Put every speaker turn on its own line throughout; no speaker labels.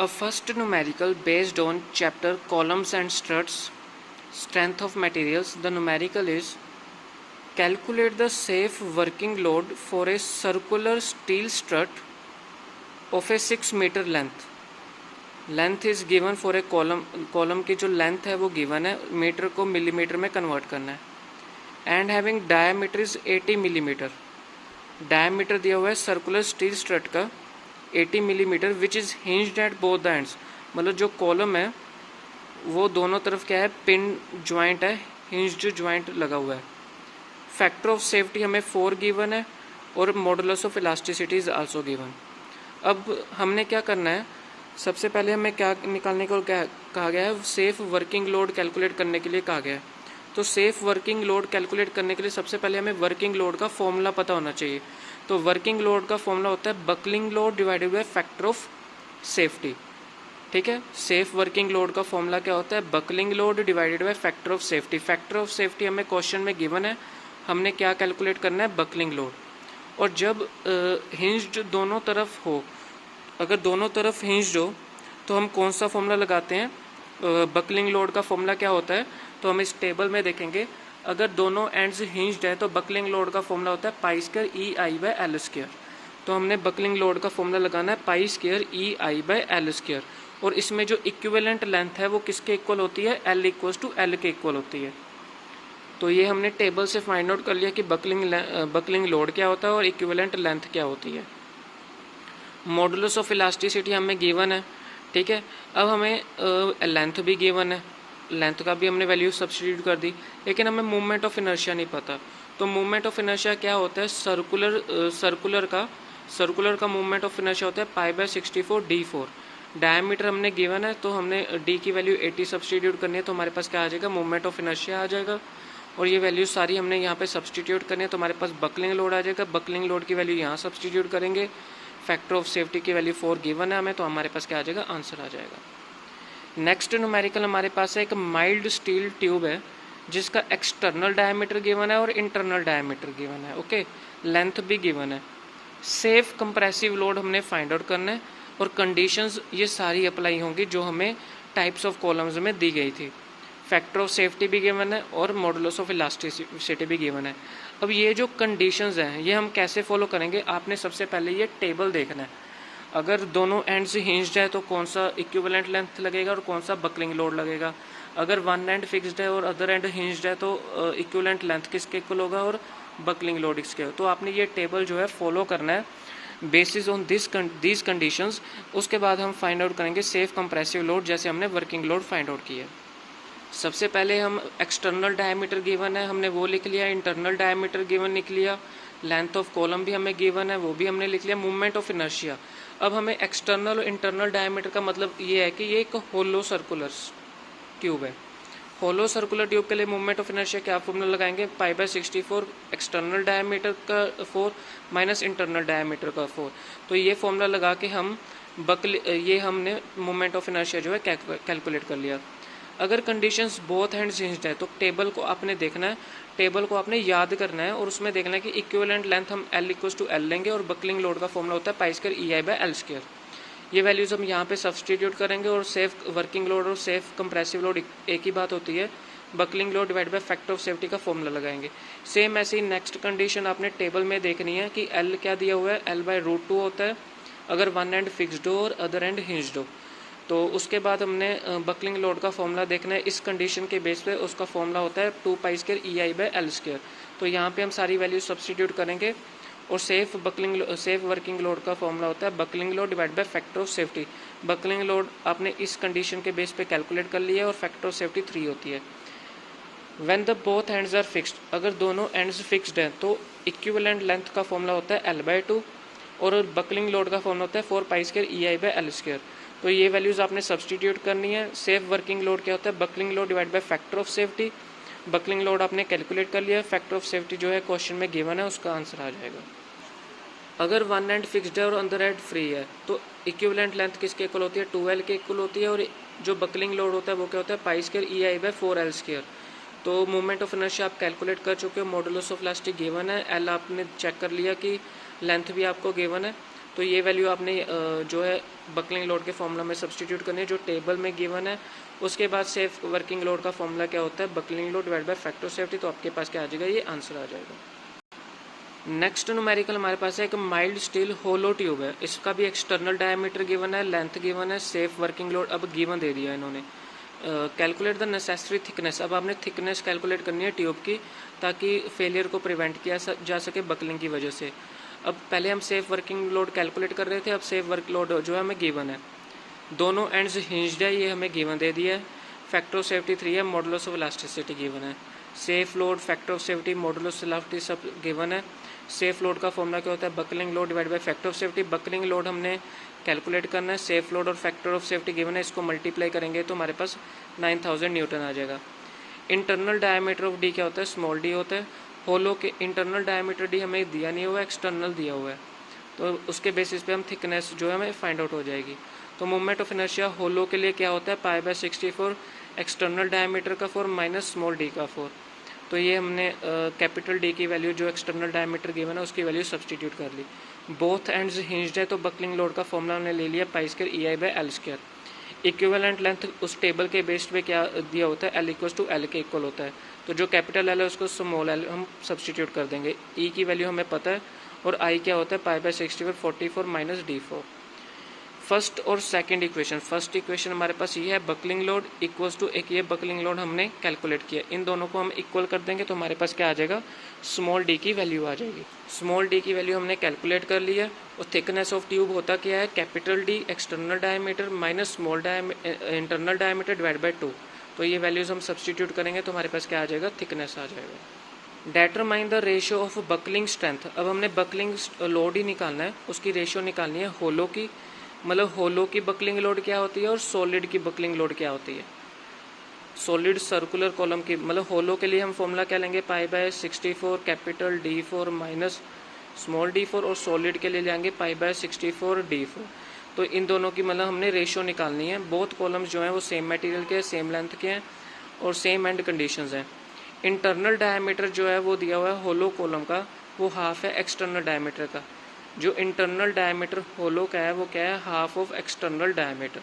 A first numerical based on chapter columns and struts, strength of materials. The numerical is calculate the safe working load for a circular steel strut of a 6 meter length. Length is given for a column की जो length है वो given है, metre को millimetre में convert करना है. And having diameter is 80 millimetre. Diameter दिया हुआ है सर्कुलर स्टील स्ट्रट का 80 millimetre which is hinged at both the ends. मतलब जो कॉलम है वो दोनों तरफ क्या है, पिन ज्वाइंट है, हिंज्ड ज्वाइंट लगा हुआ है. फैक्टर ऑफ सेफ्टी हमें 4 गिवन है और modulus of elasticity is also given. अब हमने क्या करना है, सबसे पहले हमें क्या निकालने को कहा गया है, सेफ वर्किंग लोड कैलकुलेट करने के लिए कहा गया है. तो सेफ वर्किंग लोड कैलकुलेट करने के लिए सबसे पहले हमें वर्किंग लोड का फॉर्मूला पता होना चाहिए. तो वर्किंग लोड का फॉर्मूला होता है buckling load divided by factor of safety. ठीक है, सेफ वर्किंग लोड का फॉर्मूला क्या होता है, buckling load divided by factor of safety. Factor of safety हमें क्वेश्चन में गिवन है, हमने क्या कैलकुलेट करना है, बकलिंग लोड. और जब हिंज्ड दोनों तरफ हो, अगर दोनों हिंज्ड हो तो हम कौन सा फॉर्मूला लगाते हैं, बकलिंग लोड का फॉर्मूला क्या होता है, तो हम इस टेबल में देखेंगे. अगर दोनों एंड्स हिंज्ड है तो बकलिंग लोड का फॉर्मूला होता है pi square E I by L square. तो हमने बकलिंग लोड का फॉर्मूला लगाना है pi square E I by L square. और इसमें जो इक्विवेलेंट लेंथ है वो किसके इक्वल होती है, एल इक्वल्स टू एल के इक्वल होती है. तो ये हमने टेबल से फाइंड आउट कर लिया कि बकलिंग लोड क्या होता है और इक्विवेलेंट लेंथ क्या होती है. मॉडुलस ऑफ इलास्टिसिटी हमें गिवन है. ठीक है, अब हमें लेंथ भी गिवन है, लेंथ का भी हमने वैल्यू सब्स्टिट्यूट कर दी, लेकिन हमें मूवमेंट ऑफ इनर्शिया नहीं पता. तो मूवमेंट ऑफ इनर्शिया क्या होता है, सर्कुलर का मूवमेंट ऑफ इनर्शिया होता है पाई बाय 64 d4. डायमीटर हमने गिवन है तो हमने डी की वैल्यू 80 सब्स्टिट्यूट करनी है, तो हमारे पास क्या आ जाएगा, मूवमेंट ऑफ इनर्शिया आ जाएगा. और ये वैल्यू सारी हमने यहाँ पे सब्स्टिट्यूट करनी है, तो हमारे पास बकलिंग लोड आ जाएगा. बकलिंग लोड की वैल्यू यहाँ सब्स्टिट्यूट करेंगे, फैक्टर ऑफ सेफ्टी की वैल्यू 4 गिवन है हमें, तो हमारे पास क्या आ जाएगा, आंसर आ जाएगा. नेक्स्ट न्यूमेरिकल हमारे पास है एक माइल्ड स्टील ट्यूब है जिसका एक्सटर्नल डायमीटर गिवन है और इंटरनल डायमीटर गिवन है. ओके, लेंथ भी गिवन है. सेफ कंप्रेसिव लोड हमने फाइंड आउट करना है और कंडीशंस ये सारी अप्लाई होंगी जो हमें टाइप्स ऑफ कॉलम्स में दी गई थी. फैक्टर ऑफ सेफ्टी भी गिवन है और मॉडुलस ऑफ इलास्टिसिटी भी गिवन है. अब ये जो कंडीशंस हैं ये हम कैसे फॉलो करेंगे, आपने सबसे पहले ये टेबल देखना है. अगर दोनों एंड्स हिंज्ड है तो कौन सा इक्विवेलेंट लेंथ लगेगा और कौन सा बकलिंग लोड लगेगा. अगर वन एंड फिक्स्ड है और अदर एंड हिंज्ड है तो इक्विवेलेंट लेंथ किसके इक्वल होगा और बकलिंग लोड इसके. तो आपने ये टेबल जो है फॉलो करना है बेसिस ऑन दिस कंडीशंस. उसके बाद हम फाइंड आउट करेंगे सेफ कंप्रेसिव लोड, जैसे हमने वर्किंग लोड फाइंड आउट किया. सबसे पहले हम एक्सटर्नल डायमीटर गिवन है हमने वो लिख लिया, इंटरनल डायमीटर गिवन लिख लिया, लेंथ ऑफ कॉलम भी हमें गिवन है वो भी हमने लिख लिया, मूवमेंट ऑफ इनर्शिया. अब हमें एक्सटर्नल और इंटरनल डायमीटर का मतलब ये है कि ये एक होलो सर्कुलर ट्यूब है. होलो सर्कुलर ट्यूब के लिए मूवमेंट ऑफ इनर्शिया क्या फॉर्मूला लगाएंगे, पाई बाय 64 एक्सटर्नल डायमीटर का 4 माइनस इंटरनल डायमीटर का 4. तो ये फॉर्मूला लगा के हम ये हमने मूवमेंट ऑफ इनर्शिया जो है कैलकुलेट कर लिया. अगर कंडीशंस बोथ हैंड्स हिंज्ड है तो टेबल को आपने देखना है, टेबल को आपने याद करना है और उसमें देखना है कि इक्विवेलेंट लेंथ हम एल इक्वल्स टू एल लेंगे और बकलिंग लोड का फॉर्मूला होता है pi square E I by L square. ये वैल्यूज़ हम यहाँ पे सब्स्टिट्यूट करेंगे और सेफ वर्किंग लोड और सेफ कंप्रेसिव लोड एक ही बात होती है, buckling load divide by factor of safety का फॉर्मूला लगाएंगे. सेम ऐसे ही नेक्स्ट कंडीशन आपने टेबल में देखनी है कि एल क्या दिया हुआ है, एल बाय √2 होता है अगर वन एंड फिक्स्ड हो और अदर एंड हिंज्ड हो. तो उसके बाद हमने बकलिंग लोड का फॉर्मूला देखना है, इस कंडीशन के बेस पे उसका फॉर्मूला होता है 2 pi square E I by L square. तो यहाँ पे हम सारी वैल्यू सब्स्टिट्यूट करेंगे और सेफ वर्किंग लोड का फॉर्मूला होता है buckling load divide by factor of safety. Buckling load आपने इस कंडीशन के बेस पे कैलकुलेट कर लिया है और फैक्टर ऑफ सेफ्टी 3 होती है. When the both ends are fixed, अगर दोनों एंड्स फिक्स्ड हैं तो इक्विवेलेंट लेंथ का फॉर्मूला होता है L/2 और बकलिंग लोड का फॉर्मूला होता है 4 pi square E I by L square. तो ये वैल्यूज़ आपने सब्स्टिट्यूट करनी है. सेफ वर्किंग लोड क्या होता है, buckling load divide by factor of safety. Buckling load आपने कैलकुलेट कर लिया है, फैक्टर ऑफ सेफ्टी जो है क्वेश्चन में गिवन है उसका आंसर आ जाएगा. अगर वन एंड फिक्स्ड है और अंदर एंड फ्री है तो इक्विवेलेंट लेंथ किसके इक्वल होती है, 2L के इक्वल होती है. और जो बकलिंग लोड होता है वो क्या होता है, पाई स्क्वायर ई आई बाय 4L स्क्वायर. तो मूवमेंट ऑफ इनर्शिया आप कैलकुलेट कर चुके हो, मॉडुलस ऑफ इलास्टिक गिवन है, एल आपने चेक कर लिया कि लेंथ भी आपको गिवन है. तो ये वैल्यू आपने जो है बकलिंग लोड के फॉर्मूला में सब्सटीट्यूट करनी है जो टेबल में गिवन है। उसके बाद सेफ वर्किंग लोड का फॉर्मूला क्या होता है, buckling load divide by factor of safety. तो आपके पास क्या आ जाएगा, ये आंसर आ जाएगा। नेक्स्ट न्यूमेरिकल हमारे पास है एक माइल्ड स्टील होलो ट्यूब है, इसका भी एक्सटर्नल डायमीटर गिवन है, लेंथ गिवन है, सेफ वर्किंग लोड अब गिवन दे दिया इन्होंने। कैलकुलेट द नेसेसरी थिकनेस, अब आपने थिकनेस कैलकुलेट करनी है ट्यूब की ताकि फेलियर को प्रिवेंट किया जा सके बकलिंग की वजह से। अब पहले हम सेफ वर्किंग लोड कैलकुलेट कर रहे थे, अब सेफ वर्क लोड जो है हमें गिवन है, दोनों एंड्स हिंज्ड है, ये हमें गिवन दे दिया है। फैक्टर ऑफ सेफ्टी 3 है, मॉडुलस ऑफ इलास्टिसिटी गिवन है। Safe load, factor of safety, modulus elasticity सब गिवन है। सेफ लोड का फॉर्मूला क्या होता है, buckling load divide by factor of safety. Buckling load हमने कैलकुलेट करना है, सेफ लोड और फैक्टर ऑफ सेफ्टी गिवन है, इसको मल्टीप्लाई करेंगे तो हमारे पास 9000 न्यूटन आ जाएगा। इंटरनल डायमीटर ऑफ डी क्या होता है, स्मॉल डी होता है। होलो के इंटरनल डायमीटर डी हमें दिया नहीं हुआ है, एक्सटर्नल दिया हुआ है, तो उसके बेसिस पे हम थिकनेस जो है हमें फाइंड आउट हो जाएगी। तो मोमेंट ऑफ इनर्शिया होलो के लिए क्या होता है, π/64, एक्सटर्नल डायमीटर का 4 माइनस स्मॉल डी का 4। तो ये हमने कैपिटल डी की वैल्यू जो एक्सटर्नल डायमीटर गिवन है उसकी वैल्यू सब्सटीट्यूट कर ली। बोथ एंड्स हिंज्ड है तो बकलिंग लोड का फॉर्मूला हमने ले लिया π² EI/L²। इक्विवेलेंट लेंथ उस टेबल के बेस्ड पे क्या दिया होता है, L=L के इक्वल होता है, तो जो कैपिटल L है उसको स्मॉल l हम सब्सटीट्यूट कर देंगे। E की वैल्यू हमें पता है और I क्या होता है π/64 44 माइनस D4। फर्स्ट और सेकंड इक्वेशन, फर्स्ट इक्वेशन हमारे पास ये है बकलिंग लोड इक्वल्स टू एक ये बकलिंग लोड हमने कैलकुलेट किया, इन दोनों को हम इक्वल कर देंगे तो हमारे पास क्या आ जाएगा, स्मॉल डी की वैल्यू आ जाएगी। स्मॉल डी की वैल्यू हमने कैलकुलेट कर ली है और थिकनेस ऑफ ट्यूब होता क्या है, capital D external diameter minus small internal diameter divide by 2। तो ये वैल्यूज हम सब्सटीट्यूट करेंगे तो हमारे पास क्या आ जाएगा, थिकनेस आ जाएगा। Determine the ratio of buckling strength, अब हमने बकलिंग लोड ही निकालना है, उसकी रेशियो निकालनी है होलो की, मतलब होलो की बकलिंग लोड क्या होती है और सॉलिड की बकलिंग लोड क्या होती है। सॉलिड सर्कुलर कॉलम की, मतलब होलो के लिए हम फॉर्मूला क्या लेंगे, π/64 capital D4 minus small d4, और सॉलिड के लिए लेंगे π/64 D4। तो इन दोनों की मतलब हमने रेशियो निकालनी है। बोथ कॉलम्स जो हैं वो सेम मटेरियल के, सेम लेंथ के हैं और सेम एंड कंडीशंस हैं। इंटरनल डायमीटर जो है वो दिया हुआ है होलो कॉलम का, वो हाफ है एक्सटर्नल डायमीटर का। जो इंटरनल डायमीटर होलो का है वो क्या है, हाफ ऑफ एक्सटर्नल डायमीटर,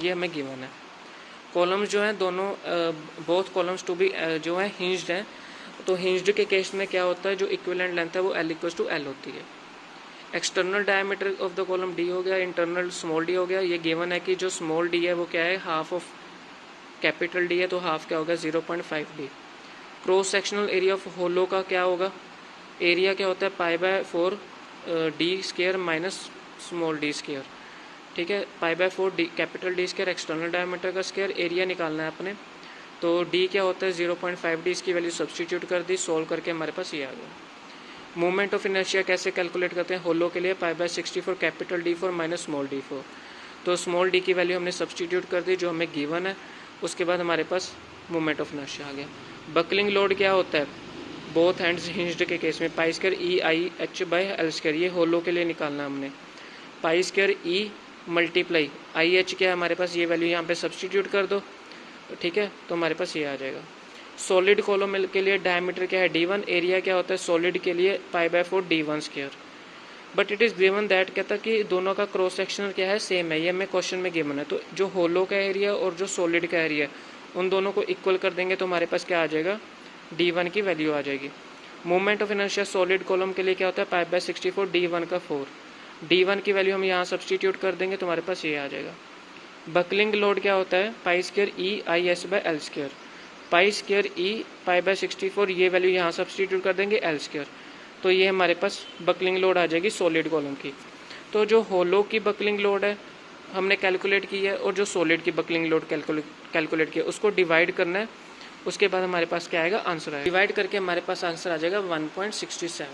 ये हमें गिवन है। कॉलम्स जो हैं दोनों बोथ कॉलम्स टू बी जो है हिंज्ड हैं, तो हिंज्ड के केस में क्या होता है, जो इक्विवेलेंट लेंथ है वो L=L होती है। External diameter of the column D हो गया, इंटरनल स्मॉल d हो गया। ये गिवन है कि जो स्मॉल d है वो क्या है, हाफ ऑफ कैपिटल D है, तो हाफ क्या होगा 0.5D। Cross sectional area of hollow का क्या होगा, एरिया क्या होता है π/4 D² माइनस स्मॉल d², ठीक है। π/4 D capital D² external diameter का स्क्वायर, एरिया निकालना है अपने, तो D क्या होता है 0.5D, इसकी वैल्यू सब्सटीट्यूट कर दी, सोल्व करके हमारे पास ये आ गया। मूवमेंट ऑफ इनर्शिया कैसे कैलकुलेट करते हैं, होलो के लिए π/64 capital D4 minus small d4। तो स्मॉल d की वैल्यू हमने सब्सटीट्यूट कर दी जो हमें गिवन है, उसके बाद हमारे पास मूवमेंट ऑफ इनर्शिया आ गया। बकलिंग लोड क्या होता है, बोथ हैंड्स हिंज्ड के केस में π² EIH/L², ये होलो के लिए निकालना हमने। π² E मल्टीप्लाई IH क्या है हमारे पास, ये वैल्यू यहाँ पे सब्सटीट्यूट कर दो, ठीक है, तो हमारे पास ये आ जाएगा। सॉलिड कॉलम के लिए डायमीटर क्या है D1, एरिया क्या होता है सॉलिड के लिए π/4 D1²। But it is given that, कहता कि दोनों का क्रॉस सेक्शनल क्या है, सेम है, ये हमें क्वेश्चन में गिवन है। तो जो होलो का एरिया और जो सॉलिड का एरिया उन दोनों को इक्वल कर देंगे तो हमारे पास क्या आ जाएगा, D1 की वैल्यू आ जाएगी। Movement of inertia solid column के लिए क्या होता है π/64 D1 का 4, D1 की वैल्यू हम यहाँ सब्सटीट्यूट कर देंगे तो हमारे पास ये आ जाएगा। बकलिंग लोड क्या होता है π² EIS/L², π² E π/64, ये वैल्यू यहाँ सब्सटीट्यूट कर देंगे L², तो ये हमारे पास बकलिंग लोड आ जाएगी सॉलिड कॉलम की। तो जो होलो की बकलिंग लोड है हमने कैलकुलेट की है और जो सॉलिड की बकलिंग लोड कैलकुलेट की है उसको डिवाइड करना है, उसके बाद हमारे पास क्या आएगा, आंसर आएगा। डिवाइड करके हमारे पास आंसर आ जाएगा 1.67।